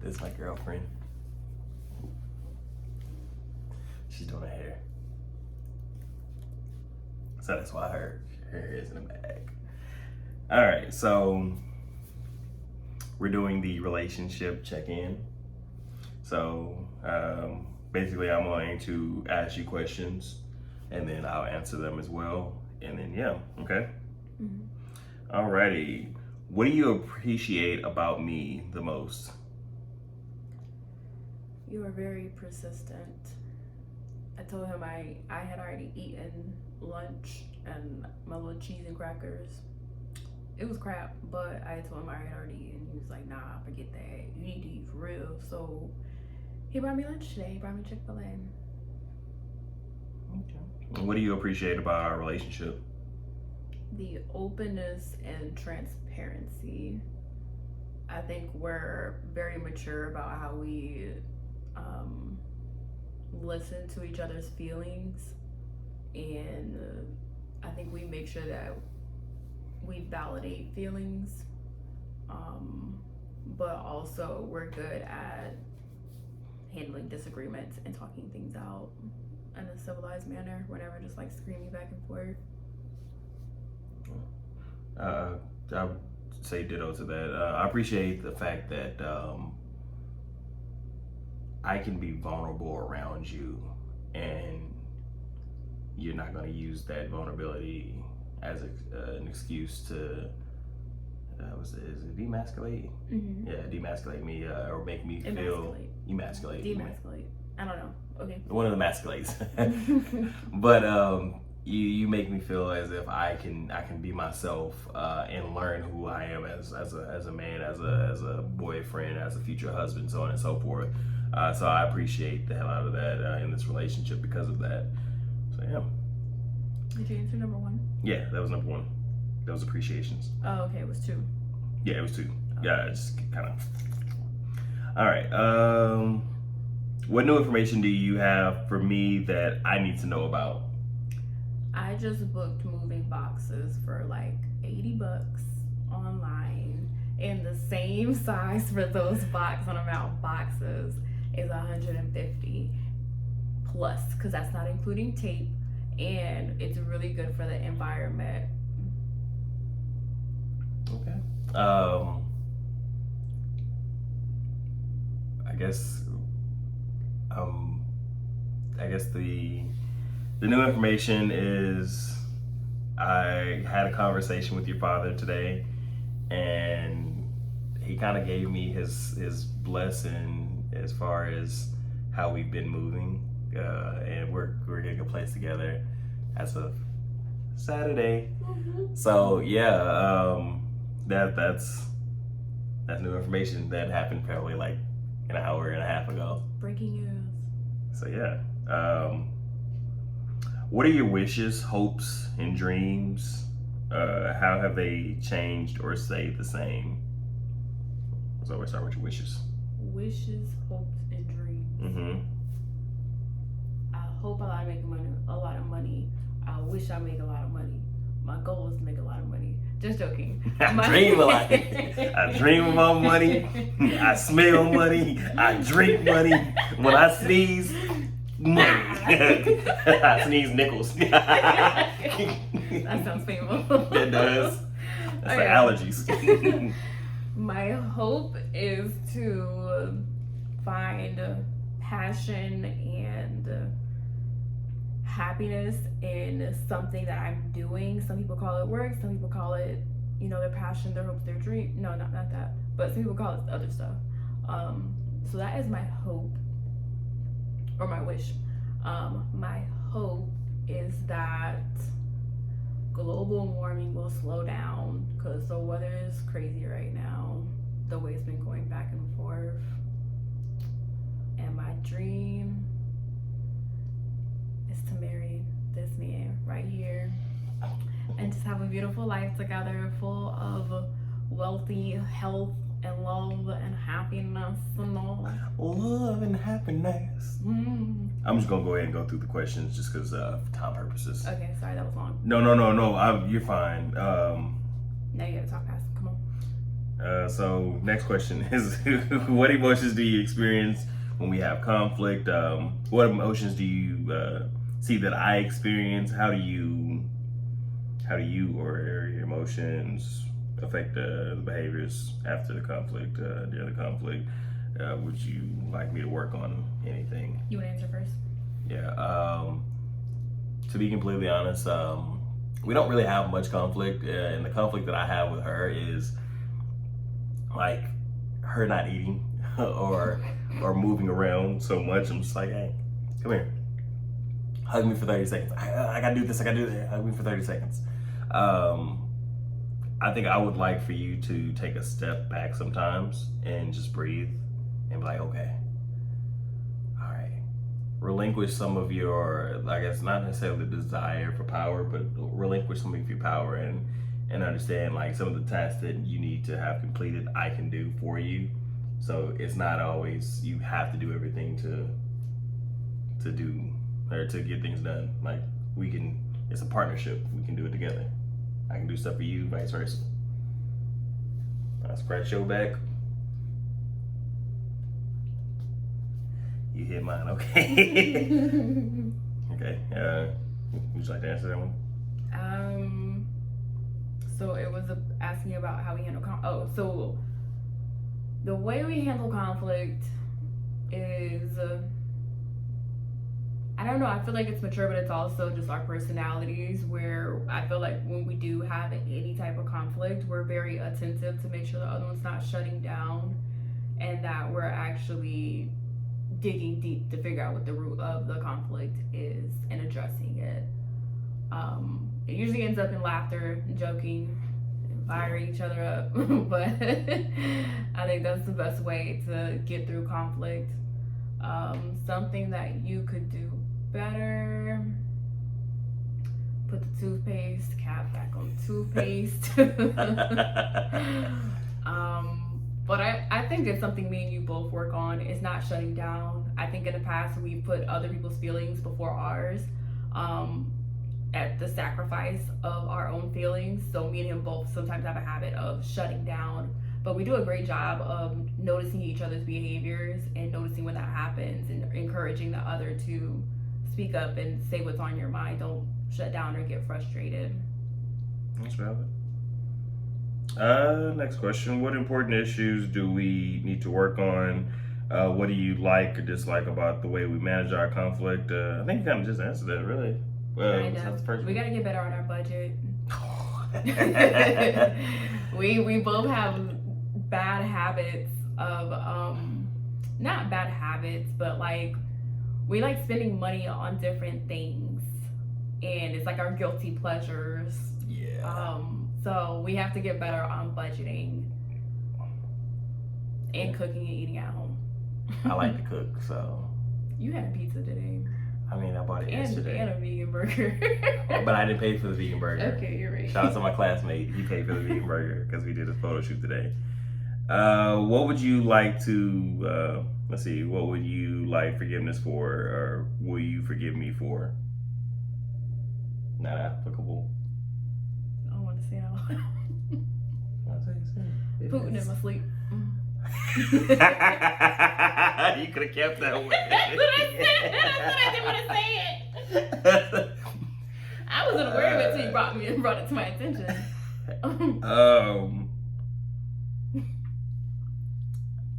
This my girlfriend. She's doing her hair. So that's why her hair is in the bag. All right, so we're doing the relationship check-in. So basically I'm going to ask you questions and then I'll answer them as well. And then, yeah, okay? Mm-hmm. Alrighty. What do you appreciate about me the most? You are very persistent. I told him I had already eaten lunch and my little cheese and crackers. It was crap, but I told him I had already eaten. He was like, nah, forget that. You need to eat for real. So he brought me lunch today. He brought me Chick-fil-A. Okay. What do you appreciate about our relationship? The openness and transparency. I think we're very mature about how we listen to each other's feelings, and I think we make sure that we validate feelings, but also we're good at handling disagreements and talking things out in a civilized manner. We're never just like screaming back and forth. I would say ditto to that. I appreciate the fact that I can be vulnerable around you, and you're not going to use that vulnerability as an excuse to is it demasculate? Mm-hmm. Yeah, demasculate me or make me feel emasculate. Demasculate. I don't know. Okay. One of the masculates. But you make me feel as if I can be myself and learn who I am as a man, as a boyfriend, as a future husband, so on and so forth. So I appreciate the hell out of that in this relationship because of that. So yeah. Did you answer number one? Yeah, that was number one. That was appreciations. Oh, okay. It was two. Yeah, it was two. Oh. Yeah, I just kind of. All right. What new information do you have for me that I need to know about? I just booked moving boxes for like $80 online, and the same size for those box on amount boxes is $150 plus, because that's not including tape, and it's really good for the environment. Okay. I guess the new information is I had a conversation with your father today, and he kind of gave me his blessing as far as how we've been moving, and we're getting a place together as of Saturday. Mm-hmm. So yeah, that's new information that happened probably like an hour and a half ago. Breaking news. So yeah. What are your wishes, hopes, and dreams? How have they changed or stayed the same? So we'll start with your wishes. Wishes, hopes, and dreams. Mm-hmm. I hope I make a lot of money. I wish I make a lot of money. My goal is to make a lot of money. Just joking. I dream a lot. I dream about money. I smell money. I drink money. When I sneeze, money. I sneeze nickels. That sounds painful. It does. That's okay. The allergies. My hope is to find passion and happiness in something that I'm doing. Some people call it work. Some people call it, their passion, their hopes, their dream. No, not that. But some people call it other stuff. So that is my hope, or my wish. My hope is that global warming will slow down, because the weather is crazy right now. The way it's been going back and forth. And my dream is to marry this man right here and just have a beautiful life together, full of wealthy health and love and happiness and all. Love and happiness. Mm. I'm just gonna go ahead and go through the questions just because for time purposes. Okay, sorry, that was long. No. You're fine. Now you gotta talk fast. Come on. So next question is, what emotions do you experience when we have conflict? What emotions do you see that I experience? How do you or your emotions affect the behaviors after the conflict, during the conflict? Would you like me to work on anything? You want to answer first? Yeah. To be completely honest, we don't really have much conflict, and the conflict that I have with her is like her not eating or moving around so much. I'm just like, hey, come here, hug me for 30 seconds. I gotta do this. I gotta do that. Hug me for 30 seconds. I think I would like for you to take a step back sometimes and just breathe and be like, okay, all right, relinquish some of your, I guess, not necessarily the desire for power, but relinquish some of your power and understand like some of the tasks that you need to have completed, I can do for you. So it's not always you have to do everything to do or to get things done. Like we can, it's a partnership. We can do it together. I can do stuff for you, vice versa. I scratch your back. You hit mine, okay? Okay. Would you like to answer that one? So it was asking about how we handle so the way we handle conflict is I don't know, I feel like it's mature, but it's also just our personalities, where I feel like when we do have any type of conflict, we're very attentive to make sure the other one's not shutting down, and that we're actually digging deep to figure out what the root of the conflict is and addressing it. It usually ends up in laughter, joking, and firing each other up, but I think that's the best way to get through conflict. Something that you could do better: put the toothpaste cap back on the toothpaste. But I think it's something me and you both work on, is not shutting down. I think in the past we've put other people's feelings before ours, at the sacrifice of our own feelings. So me and him both sometimes have a habit of shutting down, but we do a great job of noticing each other's behaviors and noticing when that happens and encouraging the other to speak up and say what's on your mind. Don't shut down or get frustrated. That's valid. Next question. What important issues do we need to work on? What do you like or dislike about the way we manage our conflict? I think you kind of just answered that, really. We got to get better on our budget. we both have bad habits of not bad habits, but like we like spending money on different things, and it's like our guilty pleasures. Yeah. So we have to get better on budgeting and cooking and eating at home. I like to cook, so. You had pizza today. I mean, I bought it yesterday. And a vegan burger. But I didn't pay for the vegan burger. Okay, you're right. Shout out to my classmate. He paid for the vegan burger because we did a photo shoot today. What would you like to, let's see, what would you like forgiveness for, or will you forgive me for? Not applicable. I don't want to say it out loud. Putin in my sleep. You could have kept that one. That's what I said. That's what I didn't want to say it. I wasn't aware of it until you brought it to my attention.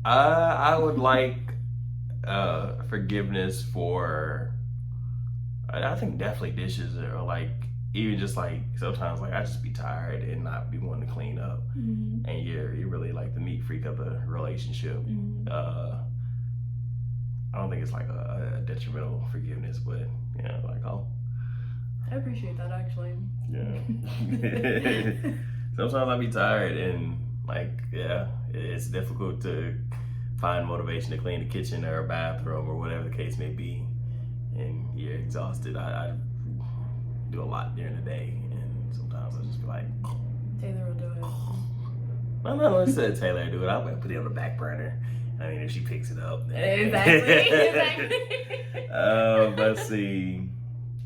I would like forgiveness for, I think definitely dishes, or like even just like sometimes like I just be tired and not be wanting to clean up, and you're really like the neat freak of the relationship. I don't think it's like a detrimental forgiveness, but yeah, like I appreciate that actually. Yeah. Sometimes I be tired and like it's difficult to find motivation to clean the kitchen or a bathroom or whatever the case may be, and you're exhausted. I do a lot during the day, and sometimes I just be like, Taylor will do it. I'm not gonna say Taylor do it. I'll put it on the back burner. I mean, if she picks it up. Exactly. Let's see.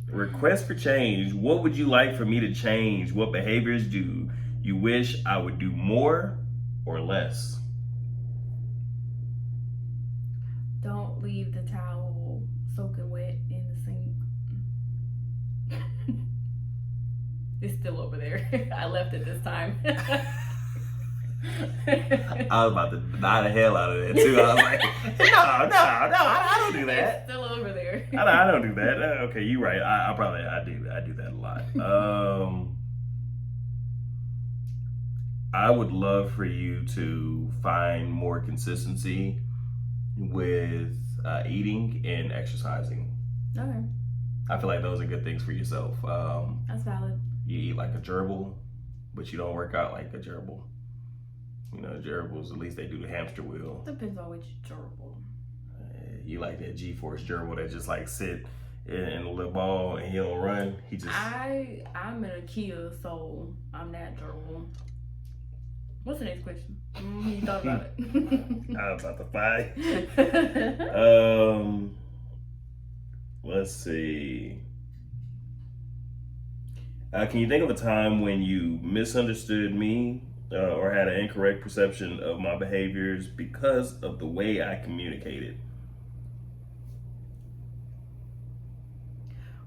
Request for change. What would you like for me to change? What behaviors do you wish I would do more? or less? Don't leave the towel soaking wet in the sink. It's still over there. I left it this time. I was about to deny the hell out of that too. I was like, no, I don't do that. It's still over there. I don't do that. Okay, you're right. I do that a lot. I would love for you to find more consistency with eating and exercising. Okay, I feel like those are good things for yourself. that's valid. You eat like a gerbil, but you don't work out like a gerbil. You know, gerbils, at least they do the hamster wheel. Depends on which gerbil. You like that G-force gerbil that just like sit in a little ball and he don't run. He just. I'm in a Kia, so I'm that gerbil. What's the next question? You thought about it. I was about to fight. Let's see. Can you think of a time when you misunderstood me or had an incorrect perception of my behaviors because of the way I communicated?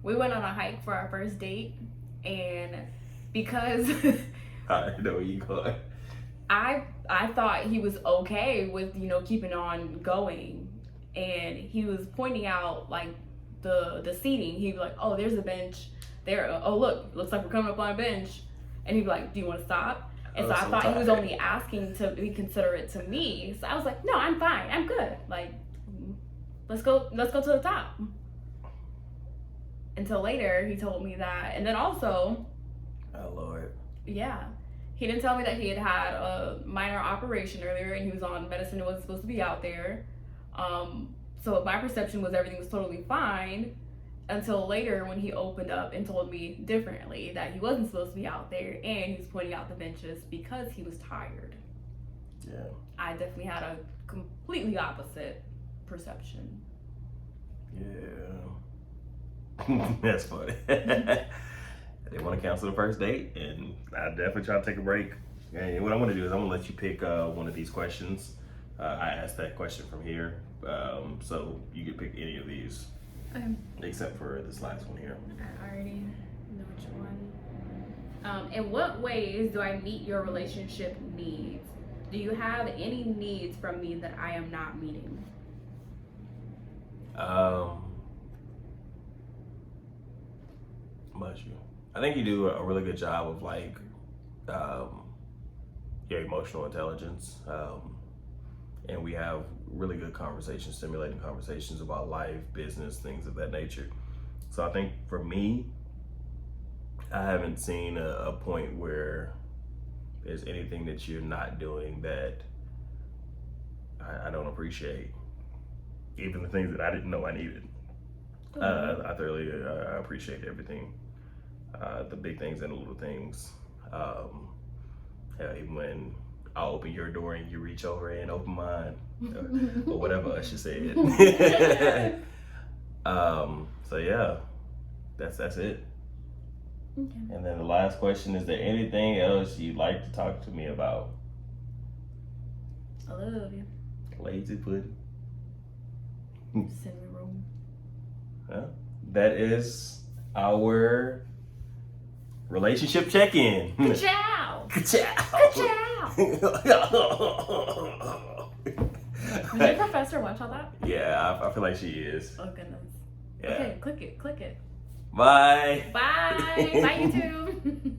We went on a hike for our first date, and because I know where you going. I thought he was okay with, keeping on going, and he was pointing out like the seating. He'd be like, oh, there's a bench there. Oh, look, looks like we're coming up on a bench. And he'd be like, do you want to stop? And so I thought he was only asking to be considerate to me. So I was like, no, I'm fine. I'm good. Like, let's go to the top. Until later, he told me that. And then also, oh, Lord. Yeah. He didn't tell me that he had had a minor operation earlier and he was on medicine and wasn't supposed to be out there. So my perception was everything was totally fine until later when he opened up and told me differently that he wasn't supposed to be out there and he was pointing out the benches because he was tired. Yeah. I definitely had a completely opposite perception. Yeah. That's funny. They want to cancel the first date, and I definitely try to take a break. And what I'm going to do is I'm going to let you pick one of these questions. I asked that question from here, so you can pick any of these, Okay. except for this last one here. I already know which one. In what ways do I meet your relationship needs? Do you have any needs from me that I am not meeting? Bless you. I think you do a really good job of like your emotional intelligence, and we have really good conversations, stimulating conversations about life, business, things of that nature. So I think for me, I haven't seen a point where there's anything that you're not doing that I don't appreciate, even the things that I didn't know I needed. I thoroughly I appreciate everything. The big things and the little things. Even when I'll open your door and you reach over and open mine, or whatever Usher said. So yeah, that's it. Okay. And then the last question: is there anything else you'd like to talk to me about? I love you. Lazy pudding. Send me room. That is our relationship check-in. Ciao. Ciao. Ciao. Did your professor watch all that? Yeah, I feel like she is. Oh goodness. Yeah. Okay, click it. Bye. Bye. Bye, YouTube.